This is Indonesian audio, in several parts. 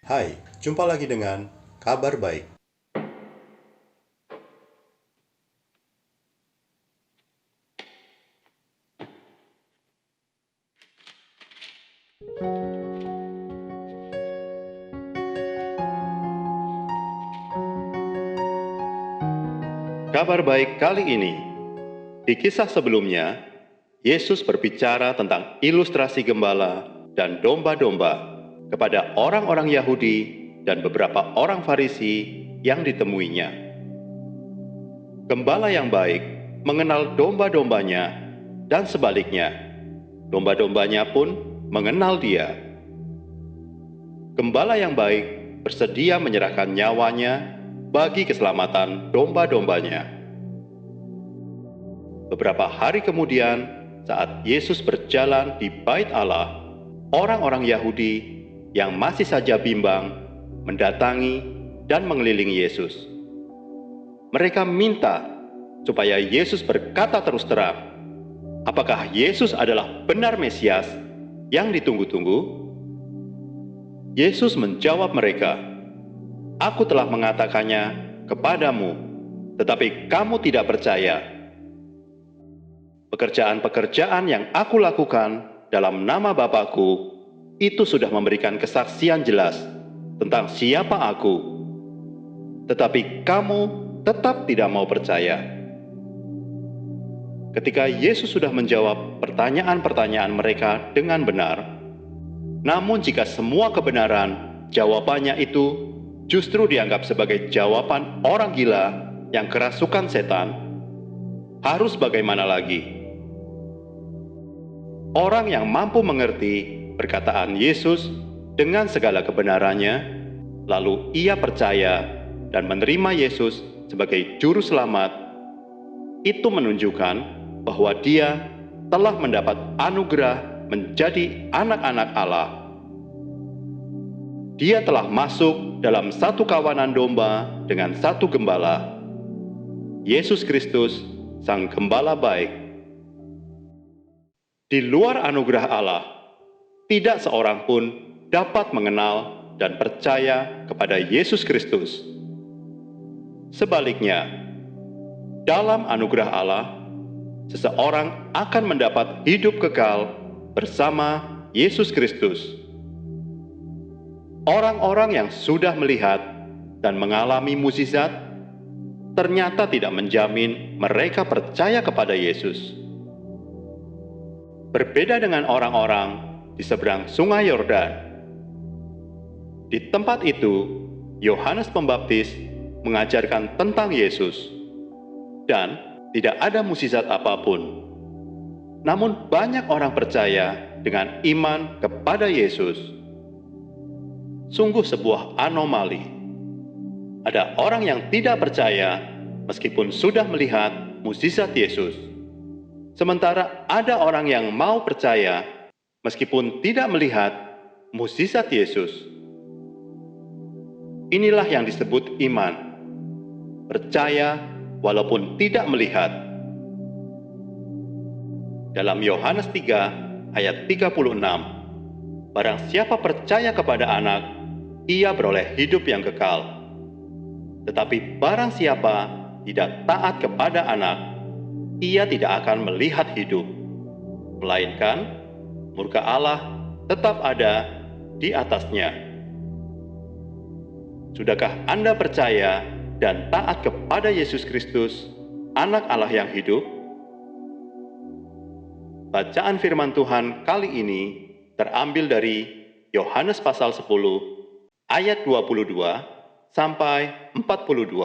Hai, jumpa lagi dengan Kabar Baik. Kabar baik kali ini, di kisah sebelumnya, Yesus berbicara tentang ilustrasi gembala dan domba-domba kepada orang-orang Yahudi dan beberapa orang Farisi yang ditemuinya. Gembala yang baik mengenal domba-dombanya dan sebaliknya, domba-dombanya pun mengenal dia. Gembala yang baik bersedia menyerahkan nyawanya bagi keselamatan domba-dombanya. Beberapa hari kemudian, saat Yesus berjalan di Bait Allah, orang-orang Yahudi yang masih saja bimbang mendatangi dan mengelilingi Yesus. Mereka minta supaya Yesus berkata terus terang, apakah Yesus adalah benar Mesias yang ditunggu-tunggu? Yesus menjawab mereka, "Aku telah mengatakannya kepadamu, tetapi kamu tidak percaya. Pekerjaan-pekerjaan yang aku lakukan dalam nama Bapa-Ku, itu sudah memberikan kesaksian jelas tentang siapa aku. Tetapi kamu tetap tidak mau percaya." Ketika Yesus sudah menjawab pertanyaan-pertanyaan mereka dengan benar, namun jika semua kebenaran jawabannya itu justru dianggap sebagai jawaban orang gila yang kerasukan setan, harus bagaimana lagi? Orang yang mampu mengerti perkataan Yesus dengan segala kebenarannya, lalu ia percaya dan menerima Yesus sebagai juru selamat, itu menunjukkan bahwa dia telah mendapat anugerah menjadi anak-anak Allah. Dia telah masuk dalam satu kawanan domba dengan satu gembala, Yesus Kristus, Sang Gembala baik. Di luar anugerah Allah, tidak seorang pun dapat mengenal dan percaya kepada Yesus Kristus. Sebaliknya, dalam anugerah Allah, seseorang akan mendapat hidup kekal bersama Yesus Kristus. Orang-orang yang sudah melihat dan mengalami mukjizat ternyata tidak menjamin mereka percaya kepada Yesus. Berbeda dengan orang-orang di seberang Sungai Yordan. Di tempat itu, Yohanes Pembaptis mengajarkan tentang Yesus, dan tidak ada mukjizat apapun. Namun banyak orang percaya dengan iman kepada Yesus. Sungguh sebuah anomali. Ada orang yang tidak percaya meskipun sudah melihat mukjizat Yesus. Sementara ada orang yang mau percaya meskipun tidak melihat mukjizat Yesus. Inilah yang disebut iman. Percaya walaupun tidak melihat. Dalam Yohanes 3 ayat 36, barang siapa percaya kepada anak, ia beroleh hidup yang kekal. Tetapi barang siapa tidak taat kepada anak, ia tidak akan melihat hidup, melainkan murka Allah tetap ada di atasnya. Sudahkah Anda percaya dan taat kepada Yesus Kristus, Anak Allah yang hidup? Bacaan firman Tuhan kali ini terambil dari Yohanes pasal 10 ayat 22 sampai 42.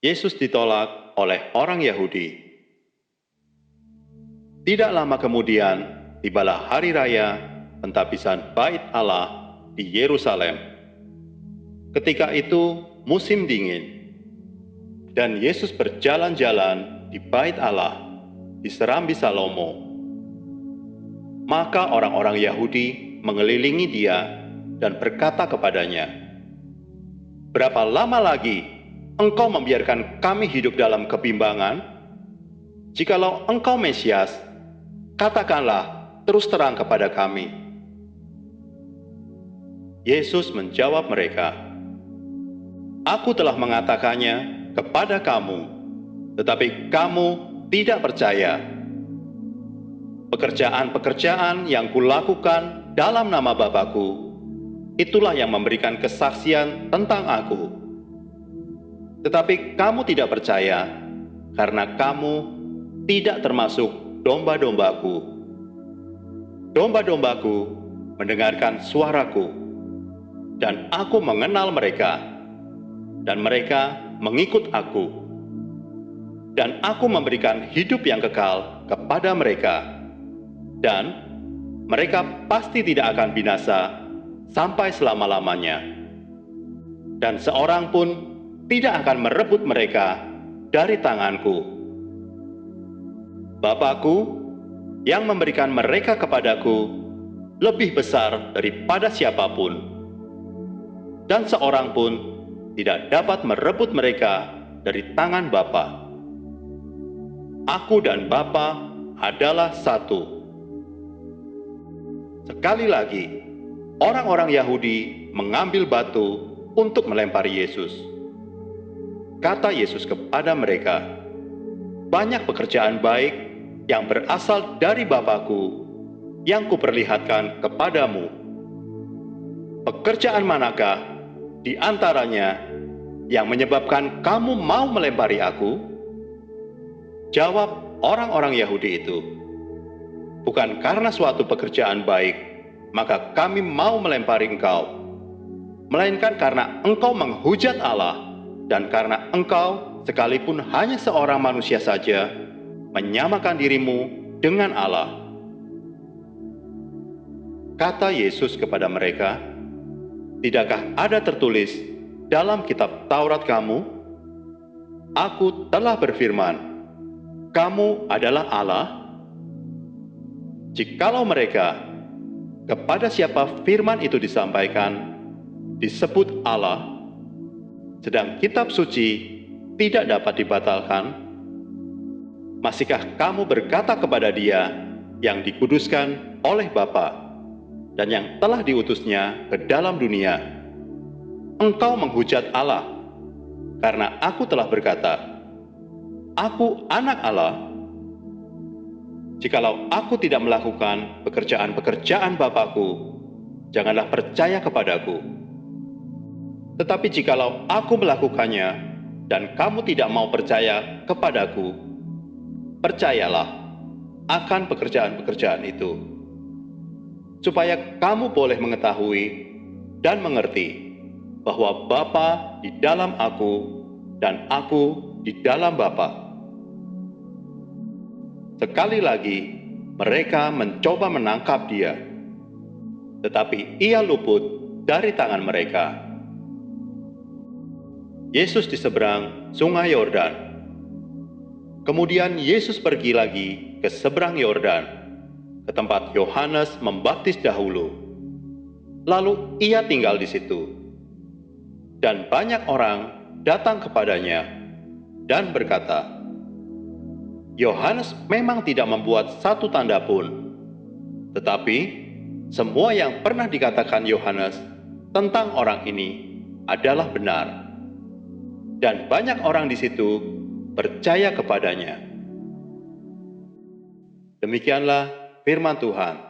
Yesus ditolak oleh orang Yahudi. Tidak lama kemudian, tibalah hari raya pentabisan Bait Allah di Yerusalem. Ketika itu musim dingin, dan Yesus berjalan-jalan di Bait Allah di Serambi Salomo. Maka orang-orang Yahudi mengelilingi dia dan berkata kepadanya, "Berapa lama lagi engkau membiarkan kami hidup dalam kebimbangan? Jikalau engkau Mesias, katakanlah terus terang kepada kami." Yesus menjawab mereka, "Aku telah mengatakannya kepada kamu, tetapi kamu tidak percaya. Pekerjaan-pekerjaan yang kulakukan dalam nama Bapa-Ku, itulah yang memberikan kesaksian tentang Aku. Tetapi kamu tidak percaya, karena kamu tidak termasuk domba-domba-Ku. Domba-domba-Ku mendengarkan suara-Ku, dan Aku mengenal mereka, dan mereka mengikut Aku. Dan Aku memberikan hidup yang kekal kepada mereka, dan mereka pasti tidak akan binasa sampai selama-lamanya. Dan seorang pun tidak akan merebut mereka dari tangan-Ku. Bapa-Ku yang memberikan mereka kepadaku lebih besar daripada siapapun, dan seorang pun tidak dapat merebut mereka dari tangan Bapa. Aku dan Bapa adalah satu." Sekali lagi, orang-orang Yahudi mengambil batu untuk melempari Yesus. Kata Yesus kepada mereka, "Banyak pekerjaan baik yang berasal dari Bapa-Ku yang Kuperlihatkan kepadamu. Pekerjaan manakah di antaranya yang menyebabkan kamu mau melempari Aku?" Jawab orang-orang Yahudi itu, "Bukan karena suatu pekerjaan baik, maka kami mau melempari engkau, melainkan karena engkau menghujat Allah, dan karena engkau, sekalipun hanya seorang manusia saja, menyamakan dirimu dengan Allah." Kata Yesus kepada mereka, "Tidakkah ada tertulis dalam kitab Taurat kamu, Aku telah berfirman, kamu adalah Allah?" Jikalau mereka, kepada siapa firman itu disampaikan, disebut Allah, sedang kitab suci tidak dapat dibatalkan, masihkah kamu berkata kepada Dia yang dikuduskan oleh Bapa dan yang telah diutusnya ke dalam dunia, engkau menghujat Allah, karena Aku telah berkata, Aku anak Allah? Jikalau Aku tidak melakukan pekerjaan-pekerjaan Bapa-Ku, janganlah percaya kepadaku. Tetapi jikalau Aku melakukannya, dan kamu tidak mau percaya kepadaku, percayalah akan pekerjaan-pekerjaan itu, supaya kamu boleh mengetahui dan mengerti bahwa Bapa di dalam Aku, dan Aku di dalam Bapa. Sekali lagi, mereka mencoba menangkap Dia, tetapi Ia luput dari tangan mereka. Yesus di seberang Sungai Yordan. Kemudian Yesus pergi lagi ke seberang Yordan, ke tempat Yohanes membaptis dahulu. Lalu Ia tinggal di situ. Dan banyak orang datang kepadanya dan berkata, Yohanes memang tidak membuat satu tanda pun, tetapi semua yang pernah dikatakan Yohanes tentang orang ini adalah benar. Dan banyak orang di situ percaya kepadanya. Demikianlah firman Tuhan.